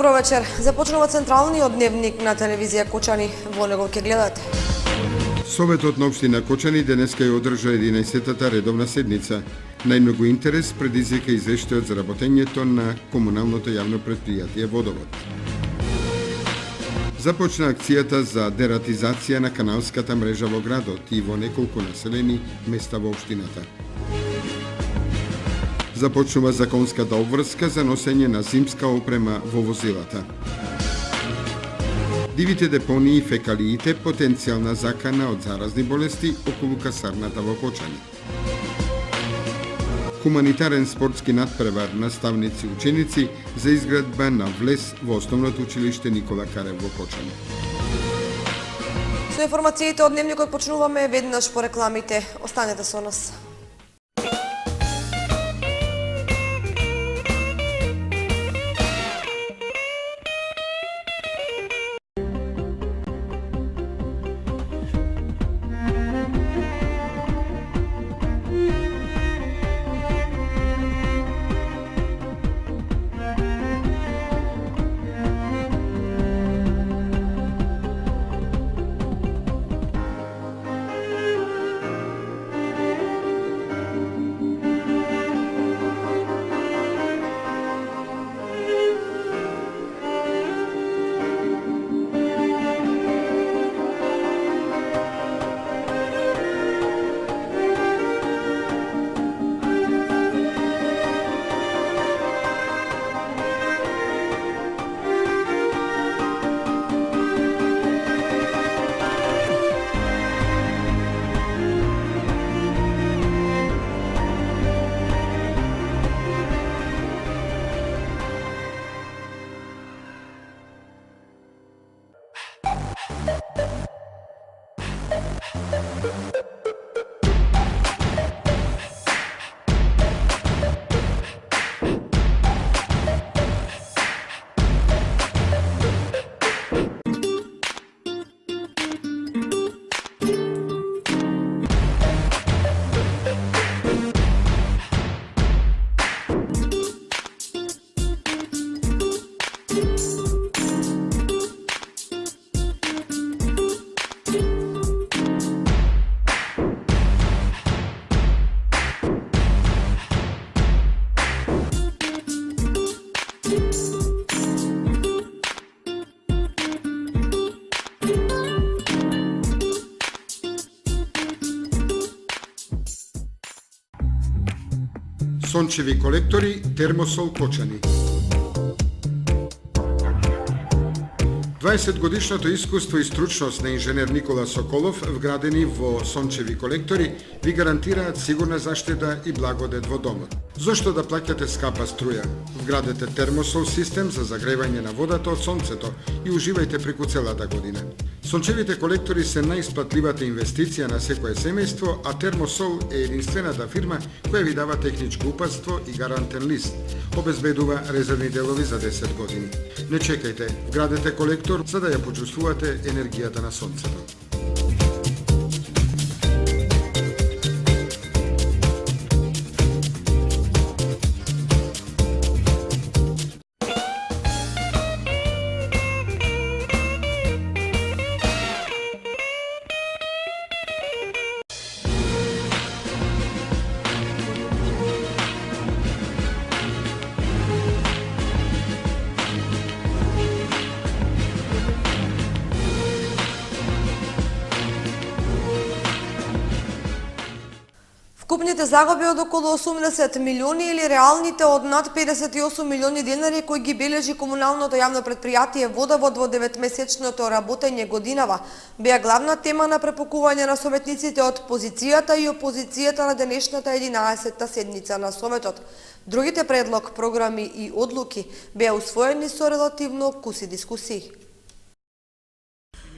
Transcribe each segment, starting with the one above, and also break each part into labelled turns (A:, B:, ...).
A: Добро вечер. Започнува централниот дневник на телевизија Кочани. Во него ќе гледате.
B: Советот на општина Кочани денеска ја одржа 11-та редовна седница. Најмногу интерес предизвика извештајот за работењето на комуналното јавно претпријатие Водовод. Започна акцијата за дератизација на каналската мрежа во градот и во неколку населени места во општината. Започнува законската обврска за носење на зимска опрема во возилата. Дивите депонии и фекалиите потенцијална закана од заразни болести околу касарната во Кочани. Хуманитарен спортски надпревар наставници и ученици за изградба на влез во основното училиште Никола Карев во Кочани.
A: Со информациите од дневникот почнуваме веднаш по рекламите. Останете со нас.
B: Сончеви колектори, термосол Кочани. 20-годишното искуство и стручност на инженер Никола Соколов, вградени во сончеви колектори, ви гарантираат сигурна заштита и благодет во домот. Зошто да плаќате скапа струја? Вградете термосол систем за загревање на водата од сонцето и уживајте преку целата година. Сончевите колектори се најисплатливата инвестиција на секое семејство, а Термосол е единствената фирма која ви дава техничко упатство и гарантен лист. Обезбедува резервни делови за 10 години. Не чекајте, вградете колектор за да ја почувствувате енергијата на сонцето.
A: Вкупните загуби од околу 80 милиони или реалните од над 58 милиони денари кои ги бележи комуналното јавно претпријатие Водовод во 9-месечното работење годинава беа главна тема на препокување на советниците од позицијата и опозицијата на денешната 11-та седница на Советот. Другите предлог, програми и одлуки беа усвоени со релативно куси дискусии.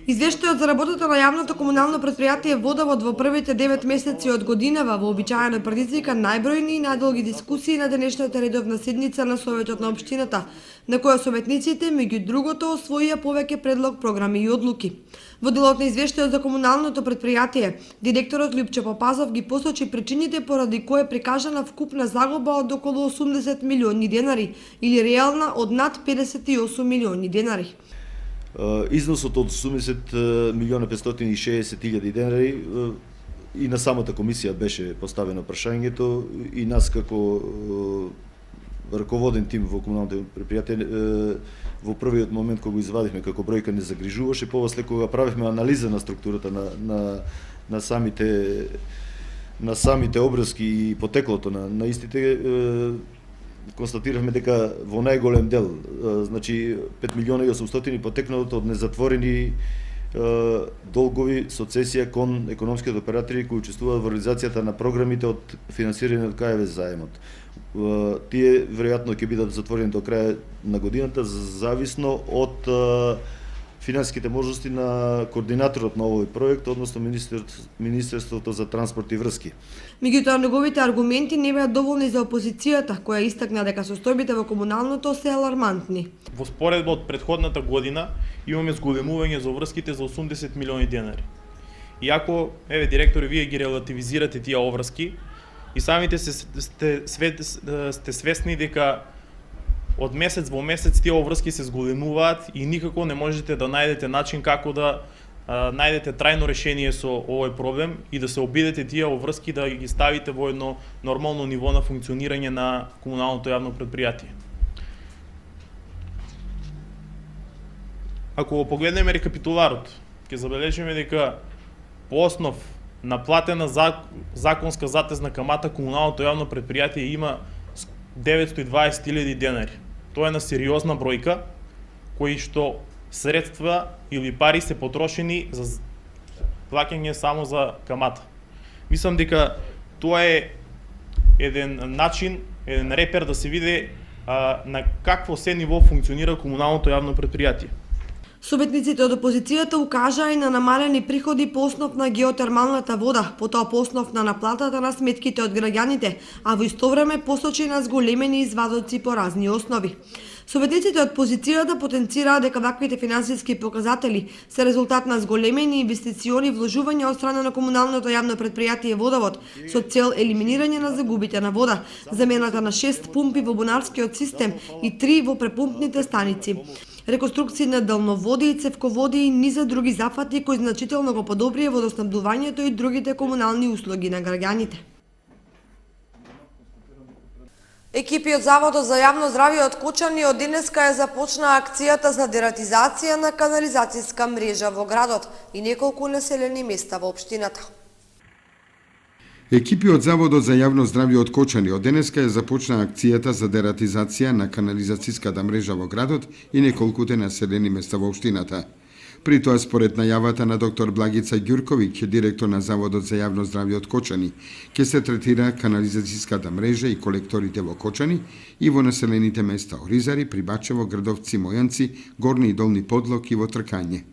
A: Извештајот за работата на јавното комунално претпријатие Водовод во првите 9 месеци од годинава вообичаено предизвика најбројни и најдолги дискусии на денешната редовна седница на Советот на општината. на која советниците, меѓу другото, освоија повеќе предлог, програми и одлуки. Во делот на извештајот за комуналното предпријатие, директорот Лјупче Попазов ги посочи причините поради кои е прикажана вкупна загуба од околу 80 милиони денари или реална од над 58 милиони денари.
C: Износот од 80 милиона 560 илјади денари и на самата комисија беше поставено прашањето и нас како раководен тим во комуналното предпријатие во првиот момент кога го извадивме како бројка не загрижуваше, после кога правевме анализа на структурата на самите обврски и потеклото на истите, констатиравме дека во најголем дел, значи 5 милиона и 800 потекнат од незатворени долгови со цесија кон економските оператори кои учествуваат во реализацијата на програмите од финансирање од КФВ заемот. Тие веројатно ќе бидат затворени до крај на годината, зависно од финансиските можности на координаторот на овој проект, односно Министерството за транспорт и врски.
A: Меѓутоа, неговите аргументи не беа доволни за опозицијата, која истакна дека состојбите во комуналното се алармантни.
D: Во споредба од претходната година имаме зголемување за врските за 80 милиони денари. Иако, директори, вие ги релативизирате тие оврски и самите сте свесни дека од месец во месец тие оврски се зголемуваат и никако не можете да најдете начин како да најдете трајно решение со овој проблем и да се обидете тие оврски да ги ставите во едно нормално ниво на функционирање на комуналното јавно предпријатие. Ако го погледнеме рекапитуларот, ќе забележиме дека по основ на платена законска затезна камата комуналното јавно предпријатие има 920.000 денари. Тоа е на сериозна бројка, кои што средства или пари се потрошени за плаќање само за камата. Мислам дека тоа е еден начин, еден репер да се види на какво се ниво функционира комуналното јавно предпријатие.
A: Советниците од опозицијата укажаа и на намалени приходи по основ на геотермалната вода, потоа по основ на наплатата на сметките од граѓаните, а во исто време посочи на зголемени извадоци по разни основи. Советниците од опозицијата потенцираа дека ваквите финансиски показатели се резултат на зголемени инвестициони вложувања од страна на комуналното јавно предпријатие Водовод со цел елиминирање на загубите на вода, замената на 6 пумпи во бунарскиот систем и 3 во препумпните станици, реконструкција на далноводи и цевководи и низа други зафати кои значително го подобрија водоснабдувањето и другите комунални услуги на граѓаните. Екипи од Заводот за јавно здравје од Кочани од денеска ја започнаа акцијата за дератизација на канализацијска мрежа во градот и неколку населени места во општината.
B: Екипи од Заводот за јавно здравје од Кочани од денеска ја започнаа акцијата за дератизација на канализацијската мрежа во градот и неколкуте населени места во општината. При тоа, според најавата на доктор Благица Ѓурковиќ, директор на Заводот за јавно здравје од Кочани, ќе се третира канализацијската мрежа и колекторите во Кочани и во населените места Оризари, Прибачево, Грдовци, Мојанци, Горни и Долни Подлог и во Тркање.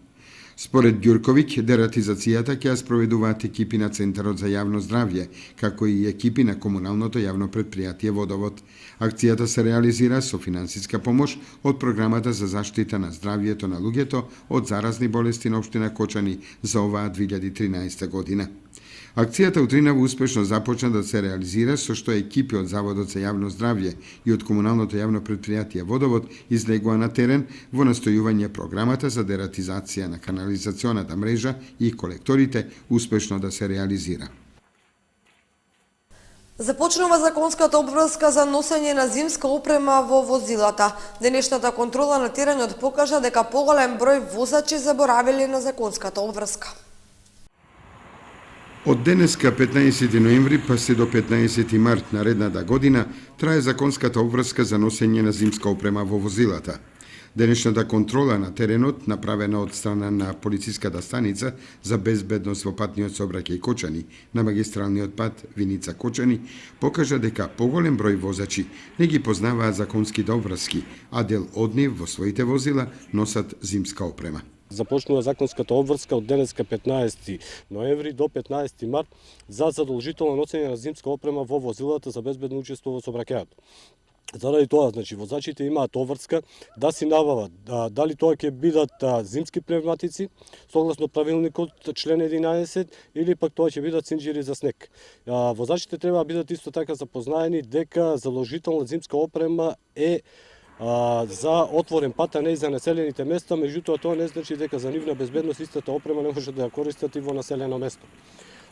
B: Според Ѓурковиќ, дератизацијата ќе ја спроведуваат екипи на Центарот за јавно здравје, како и екипи на комуналното јавно предпријатие Водовод. Акцијата се реализира со финансиска помош од Програмата за заштита на здравјето на луѓето од заразни болести на општина Кочани за оваа 2013 година. Акцијата утринава успешно започна да се реализира со што екипи од Заводот за јавно здравје и од комуналното јавно предпријатие Водовод излегува на терен во настојување програмата за дератизација на канализационата мрежа и колекторите успешно да се реализира.
A: Започнува законската обврска за носење на зимска опрема во возилата. Денешната контрола на теренот покажа дека поголем број возачи заборавиле на законската обврска.
B: Од денеска 15 ноември па се до 15 март наредната година трае законската обврска за носење на зимска опрема во возилата. Денешната контрола на теренот, направена од страна на полициската станица за безбедност во патниот сообраќај Кочани на магистралниот пат Виница Кочани, покажа дека поголем број возачи не ги познаваат законските обврски, а дел од нив во своите возила носат зимска опрема.
E: Започнува законската обврска од денеска 15 ноември до 15 март за задолжително носење на зимска опрема во возилата за безбедно учество во сообраќајот. Заради тоа, значи, возачите имаат обврска да си набават дали тоа ќе бидат зимски пневматици, согласно правилникот член 11, или пак тоа ќе бидат синџири за снег. Возачите треба да бидат исто така запознаени дека заложителна зимска опрема е за отворен пат, а не и за населените места, меѓутоа тоа не значи дека за нивна безбедност истата опрема не може да ја користат и во населено место.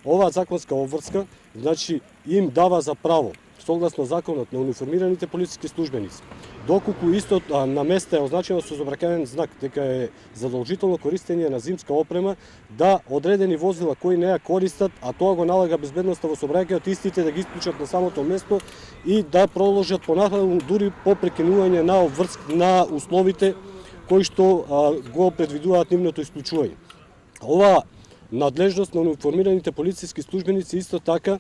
E: Оваа законска обврска, значи, им дава за право, согласно законот, на униформираните полициски службеници, доколку исто на места е означено со забраканен знак дека е задолжително користење на зимска опрема, да одредени возила кои не ја користат, а тоа го налага безбедноста во сообраќајот, истите да ги исклучат на самото место и да продолжат понатаму дури по прекинување на условите кои што го предвидуваат нивното исклучување. Ова надлежност на униформираните полициски службеници исто така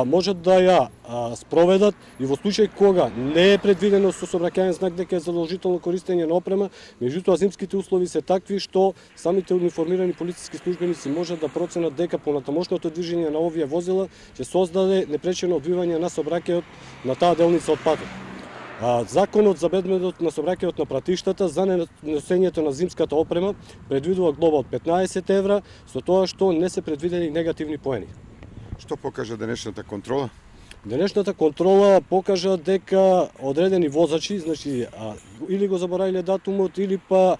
E: можат да ја спроведат и во случај кога не е предвидено со сообраќајен знак дека е задолжително користење на опрема, меѓутоа зимските услови се такви што самите униформирани полициски службеници можат да проценат дека понатамошното движење на овие возила ќе создаде непречено одвивање на сообраќајот на таа делница од патот. Законот за безбедност на сообраќајот на пратиштата за неносењето на зимската опрема предвидува глоба од 15 евра, со тоа што не се предвидени негативни поени.
B: Што покажа денешната контрола?
E: Денешната контрола покажа дека одредени возачи, значи, или го заборавиле датумот, или па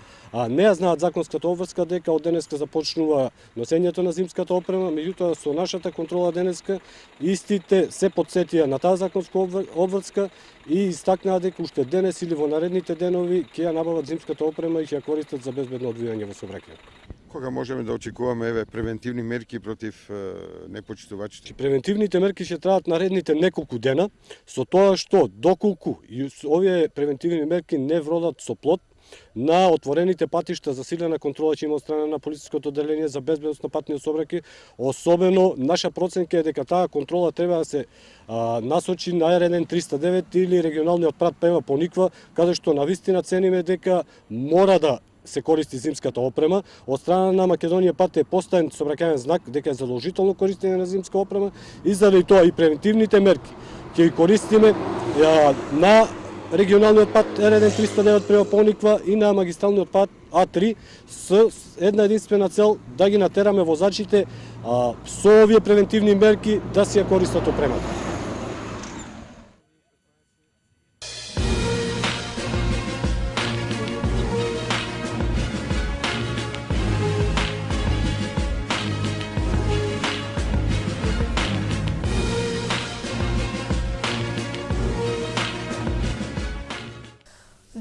E: не ја знаат законската обврска дека од денеска започнува носењето на зимската опрема, меѓутоа со нашата контрола денеска истите се потсетија на таа законска обврска и истакнаа дека уште денес или во наредните денови ќе ја набават зимската опрема и ќе ја користат за безбедно одвивање во сообраќајот.
B: Кога можеме да очекуваме превентивни мерки против непочитувачите?
E: Превентивните мерки ќе траат наредните неколку дена, со тоа што доколку овие превентивни мерки не вродат со плод, на отворените патишта за силена контрола ќе има од страна на полициското одделение за безбедност на патниот сообраќај. Особено наша проценка е дека таа контрола треба да се насочи на РНН 309 или регионалниот прат Пева Пониква, каде што навистина цениме дека мора да се користи зимската опрема. Од страна на Македонија пат е поставен сообраќајен знак дека е задолжително користење на зимска опрема и заради тоа и превентивните мерки ќе ги користиме на регионалниот пат РНН 309 Пева Пониква и на магистралниот пат А3 с една единствена цел да ги натераме возачите со овие превентивни мерки да си ја користат опремата.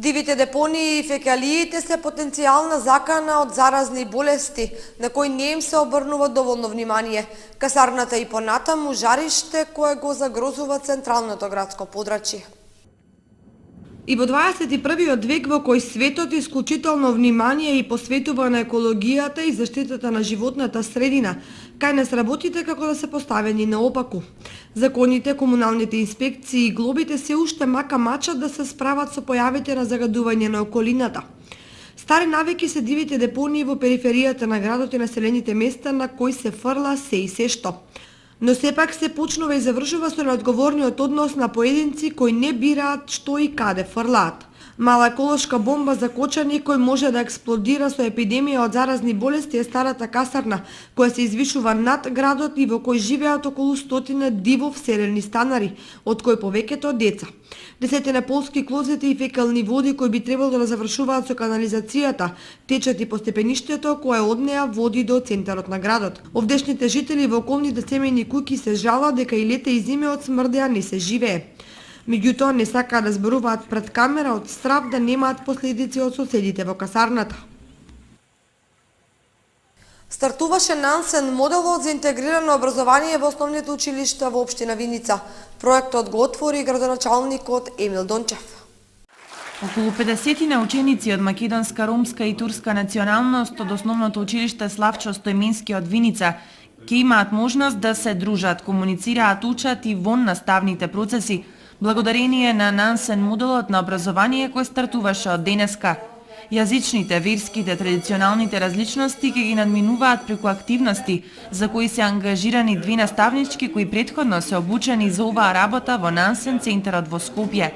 A: Дивите депонии и фекалиите се потенцијална закана од заразни болести, на кои не им се обрнува доволно внимание. Касарната и понатаму жариште кое го загрозува централното градско подрачје. И во 21. век во кој светот исклучително внимание и посветува на екологијата и заштитата на животната средина, кај нас работите како да се поставени наопаку. Законите, комуналните инспекции и глобите се уште мака мачат да се справат со појавите на загадување на околината. Стари навеки се дивите депонии во периферијата на градот и населените места на кои се фрла се и се што. Но сепак се почнува и завршува со неодговорниот однос на поединци кои не бираат што и каде фрлаат. Мала еколошка бомба за кочани кој може да експлодира со епидемија од заразни болести е старата касарна, која се извишува над градот и во кој живеат околу 100 диво вселени станари, од кои повеќето деца. Десетина полски клозети и фекални води кои би требало да завршуваат со канализацијата, течат и по степеништето кое од неа води до центарот на градот. Овдешните жители во околните семејни куќи се жалат дека и лете и зиме од смрдеа не се живее. Меѓутоа не сакаат да зборуваат пред камера од страв да немаат последици од соседите во касарната. Стартуваше Нансен моделот за интегрирано образование во основните училишта во општина Виница. Проектот го отвори градоначалникот Емил Дончев.
F: Околу 50 ученици од македонска, ромска и турска националност од основното училиште Славчо Стојмински од Виница ќе имаат можност да се дружат, комуницираат, учат и вон наставните процеси, благодарение на Нансен моделот на образование кој стартуваше од денеска. Јазичните, верските, традиционалните различности ќе ги надминуваат преку активности за кои се ангажирани две наставнички кои претходно се обучени за оваа работа во Нансен центарот во Скопје.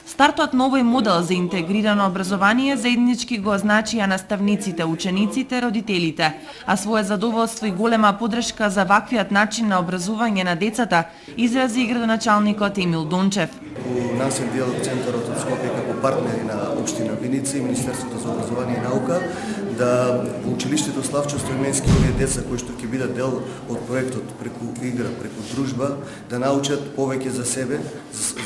F: Стартот на овој модел за интегрирано образование заеднички го означија наставниците, учениците, родителите, а свое задоволство и голема поддршка за ваквиот начин на образување на децата изрази и градоначалникот Емил Дончев.
G: У нашиот дел центарот од Скопје како партнери на општина Виница и Министерството за образование и наука да во училиштето Славчо Стоименски овие деца кои што ќе бидат дел од проектот преку игра, преку дружба, да научат повеќе за себе,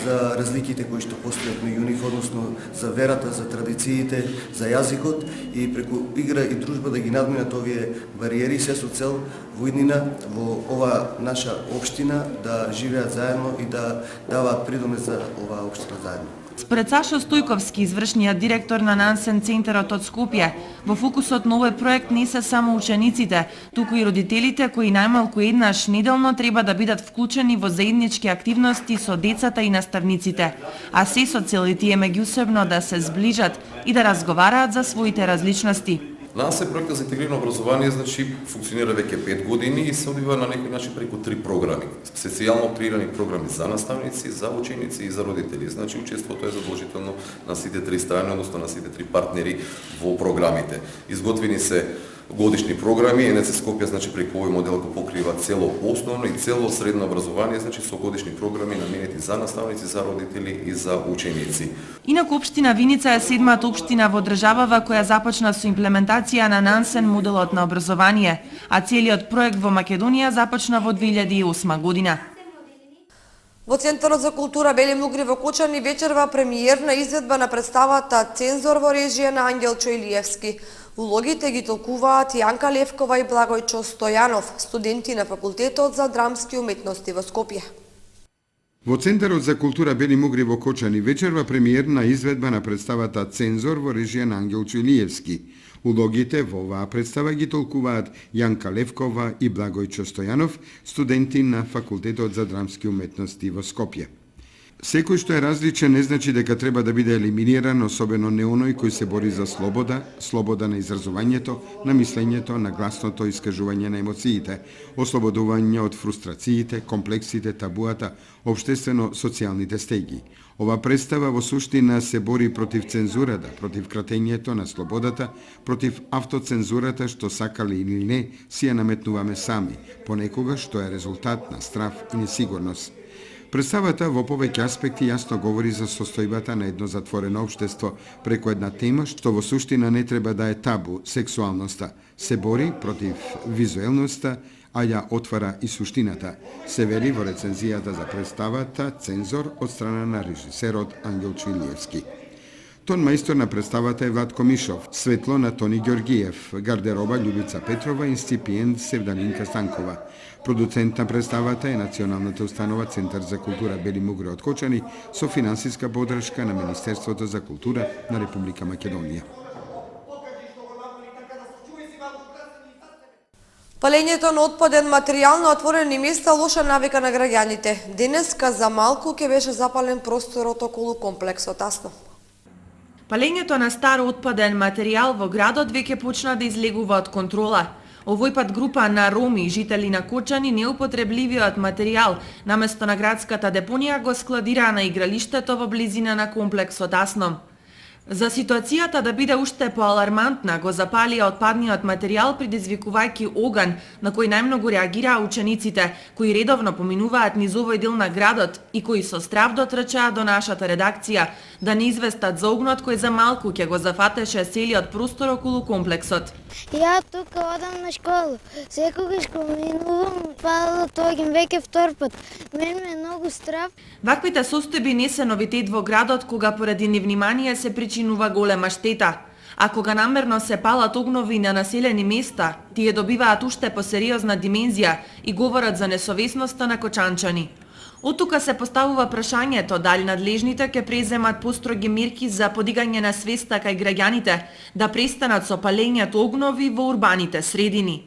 G: за разликите кои што постојат меѓу нив, односно за верата, за традициите, за јазикот и преку игра и дружба да ги надминат овие бариери, се со цел во иднина во ова наша општина да живеат заедно и да даваат придомес за оваа општина заедно.
F: Според Сашо Стојковски, извршниот директор на Нансен центарот од Скопје, во фокусот на овој проект не се само учениците, туку и родителите кои најмалку еднаш неделно треба да бидат вклучени во заеднички активности со децата и наставниците, а се со цел тие меѓусебно да се зближат и да разговараат за своите различности.
H: Нансен проектот за интегрирано образование функционира веќе 5 години и се одвива на некој начин преку 3 програми. Специјално оптирани програми за наставници, за ученици и за родители. Учеството е задолжително на сите 3 страни, односно на сите 3 партнери во програмите. Изготвени се годишни програми, НЦ Скопје преку овој модел го покрива цело основно и цело средно образование, со годишни програми наменети за наставници, за родители и за ученици.
F: Инаку општина Виница е седмата општина во државава која започна со имплементација на Нансен моделот на образование, а целиот проект во Македонија започна во 2008 година.
A: Во Центарот за култура Бели Мугри во Кочани вечерва премиерна изведба на представата Цензор во режија на Ангелчо Илиевски. Улогите ги толкуваат Јанка Левкова и Благојчо Стојанов, студенти на Факултетот за драмски уметности во Скопје.
B: Во Центарот за култура Бели Мугри во Кочани вечерва премиерна изведба на представата Цензор во режија на Ангелчо Илиевски. Улогите во оваа представа ги толкуваат Јанка Левкова и Благојчо Стојанов, студенти на Факултетот за драмски уметности во Скопје. Секој што е различен не значи дека треба да биде елиминиран, особено не оној кој се бори за слобода, слобода на изразувањето, на мислењето, на гласното искажување на емоциите, ослободување од фрустрациите, комплексите, табуата, општествено-социјалните стеги. Ова представа во суштина се бори против цензурата, против кратењето на слободата, против автоцензурата што сакали или не си ја наметнуваме сами, понекогаш што е резултат на страв и несигурност. Представата во повеќе аспекти јасно говори за состојбата на едно затворено општество преку една тема што во суштина не треба да е табу, сексуалноста. Се бори против визуелноста, а ја отвара и суштината, се вели во рецензијата за представата Цензор од страна на режисерот Ангелчо Илиевски. Тон мајстор на представата е Владко Мишов, светло на Тони Ѓоргиев, гардероба Љубица Петрова, инципиент Севдалинка Станкова. Продуцент на представата е Националната установа Центар за култура Бели Мугри од Кочани со финансиска поддршка на Министерството за култура на Република Македонија.
A: Палењето на отпаден материјал на отворени места лоша навика на граѓаните. Денеска за малку ќе беше запален просторот околу комплексот Асно.
F: Палењето на стар отпаден материјал во градот веќе почна да излегува од контрола. Овој пат група на роми, жители на Кочани, неупотребливиот материјал наместо на градската депонија го складира на игралиштето во близина на комплексот Асно. За ситуацијата да биде уште поалармантна, го запалија отпадниот материјал предизвикувајќи оган на кој најмногу реагираа учениците, кои редовно поминуваат низ овој дел на градот и кои со страв дотрчаа до нашата редакција да не известат за огнот кој за малку ќе го зафатеше целиот простор околу комплексот.
I: Ја тука одам на школа. Секогаш кога минувам, палот огин веќе втор пат. Мен ме е многу страв.
F: Ваквите состојби не се новитет во градот кога поради невнимание се причинува голема штета. А кога намерно се палат огнови на населени места, тие добиваат уште посериозна димензија и говорат за несовесноста на кочанчани. Оттука се поставува прашањето дали надлежните ќе преземат построги мерки за подигање на свеста кај граѓаните да престанат со палењето огнови во урбаните средини.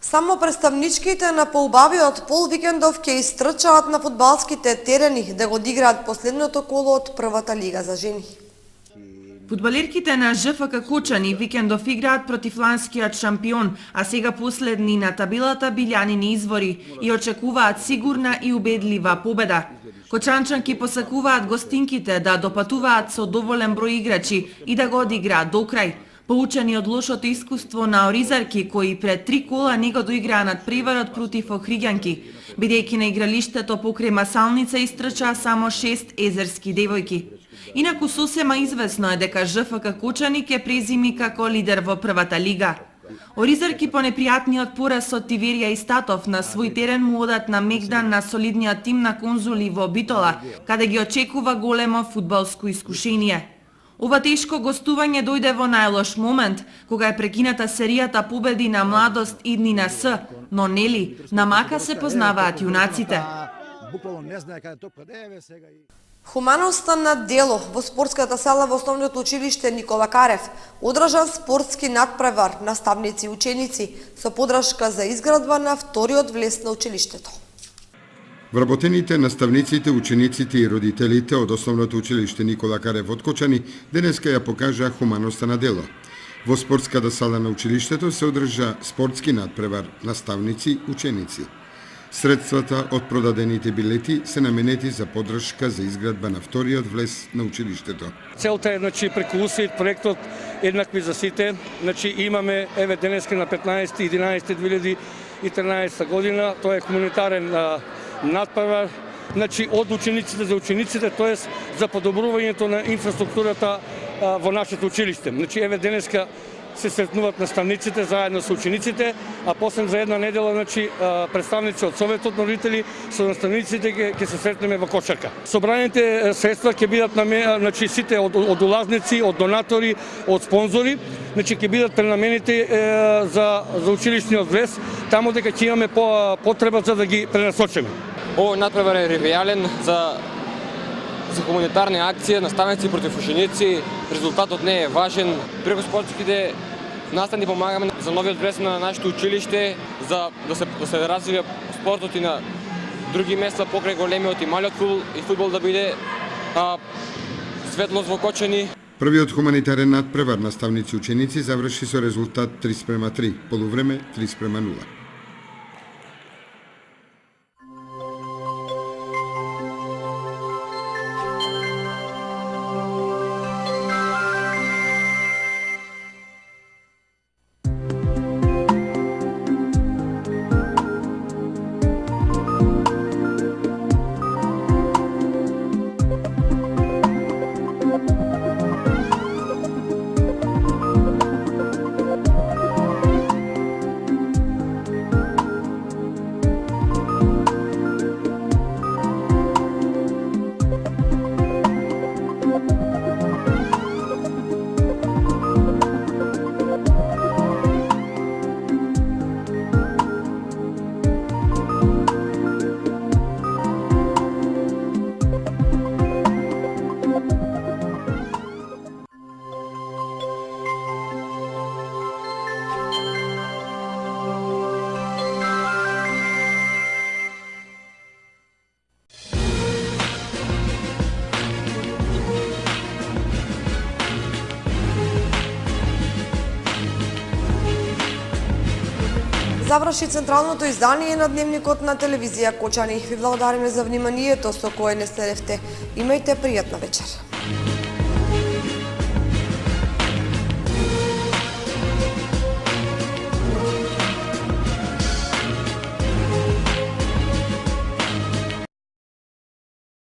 A: Само представничките на поубавиот полвикендов ќе истрчаат на фудбалските терени да го одиграат последното коло од првата лига за жени.
F: Фудбалерките на ЖФК Кочани викендов играат против ланскиот шампион, а сега последни на табелата Билјанини Извори и очекуваат сигурна и убедлива победа. Кочанчанки посакуваат гостинките да допатуваат со доволен број играчи и да го одиграат до крај. Поучени од лошото искуство на оризарки кои пред 3 кола не го доиграа надпреварот против охриѓанки, бидејќи на игралиштето покрај Масалница истрчаа само 6 езерски девојки. Инаку сосема известно е дека ЖФК Кочани ќе презими како лидер во првата лига. Оризарки по непријатниот пораз од Тиверија и Статов на свој терен му одат на мегдан на солидниот тим на Конзули во Битола, каде ги очекува големо фудбалско искушение. Ова тешко гостување дојде во најлош момент, кога е прекината серијата победи на Младост идни на С, но нели, на мака се познаваат јунаците.
A: Хуманоста на дело во спортската сала во основното училиште Никола Карев, одржан спортски надпревар наставници и ученици со подршка за изградба на вториот влез на училиштето.
B: Вработените, наставниците, учениците и родителите од основното училиште Никола Карев од Кочани денеска ја покажаа хуманоста на дело. Во спортската сала на училиштето се одржа спортски надпревар наставници, ученици. Средствата од продадените билети се наменети за подршка за изградба на вториот влез на училиштето.
J: Целта е преку УСАИД проектот еднакви за сите. Имаме денеска на 15.11.2013 година, тоа е хуманитарен надпревар, од учениците за учениците, тоест за подобрувањето на инфраструктурата во нашето училиште. Денеска се сретнуваат наставниците заедно со учениците, а после за една недела представници од Советот на родители со наставниците ќе се сретнеме во Кочарка. Собраните средства ќе бидат сите од улазници, од донатори, од спонзори, ќе бидат пренаменети за училишниот влез, таму дека ќе имаме потреба за да ги пренасочиме.
K: Овој надпревар е ревијален за хуманитарни акции, наставници против ученици. Резултатот не е важен. Преку спортските наставни помагаме за новиот влез на нашето училиште, за да се развива спортот и на други места покрај големиот и малиот фудбал да биде светлост во Кочани.
B: Првиот хуманитарен надпревар наставници и ученици заврши со резултат 3:3, полувреме 3:0.
A: Заврши централното издание на Дневникот на телевизија Кочани. Ви благодариме за вниманието со кое не следевте. Имајте пријатна вечер.